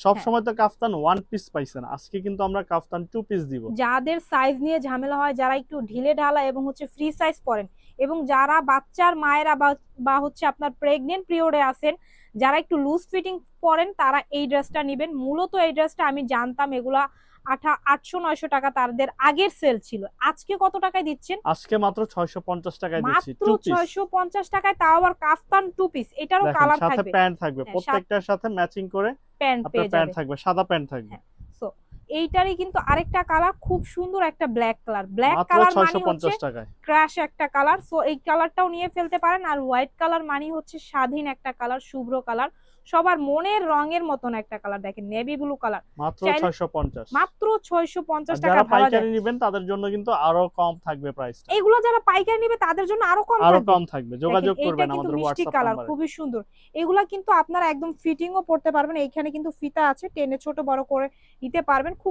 সব সময় তো কাফতান ওয়ান পিস পাইছেন, আজকে কিন্তু আমরা কাফতান টু পিস দিব। যাদের সাইজ নিয়ে ঝামেলা হয়, যারা একটু ঢিলে ঢালা এবং হচ্ছে ফ্রি সাইজ পরেন, এবং যারা বাচ্চার মায়েরা বা হচ্ছে আপনার প্রেগনেন্ট পিরিয়ডে আছেন, যারা একটু লুজ ফিটিং পরেন, তারা এই ড্রেসটা নেবেন। মূলত এই ড্রেসটা আমি জানতাম এগুলা 800-900 টাকা তাদের আগের সেল ছিল, আজকে কত টাকায় দিচ্ছেন? আজকে মাত্র 650 টাকায় দিচ্ছি মাত্র টু পিস। 650 টাকায়, তাও আবার কাফতান টু পিস। এটারও দেখেন কালার সাথে থাকবে, প্যান্ট থাকবে, হ্যাঁ, প্রত্যেকটার সাথে ম্যাচিং করে প্যান্ট আপনার পেয়ে প্যান্ট যাবে। থাকবে, সাদা প্যান্ট থাকবে। হ্যাঁ, সো এইটারই কিন্তু আরেকটা কালার খুব সুন্দর, একটা ব্ল্যাক কালার। ব্ল্যাক মাত্র কালার মানে হচ্ছে 650 টাকায়। ক্র্যাশ একটা কালার, সো এই কালারটাও নিয়ে ফেলতে পারেন। আর হোয়াইট কালার মানে হচ্ছে স্বাধীন একটা কালার, শুভ্র কালার, সবার মনের রঙের মতন একটা কালার। দেখেন নেভি ব্লু কালার, মাত্র চাইলে 650। মাত্র 650 যারা টাকা ভাবা যায়। পাইকারি নেবেন তাদের জন্য কিন্তু আরো কম থাকবে প্রাইসটা, এগুলো যারা পাইকারি নেবে তাদের জন্য আরো কম আরো থাকবে। কম থাকবে। যোগাযোগ দেখেন, এইটা করবেন কিন্তু আমাদের মিষ্টি হোয়াটসঅ্যাপ কালার, নম্বরে। খুবই সুন্দর। এগুলা কিন্তু আপনারা একদম ফিটিংও পড়তে পারবেন, এইখানে কিন্তু ফিতা আছে, টেনে ছোট বড় করে নিতে পারবেন। খুব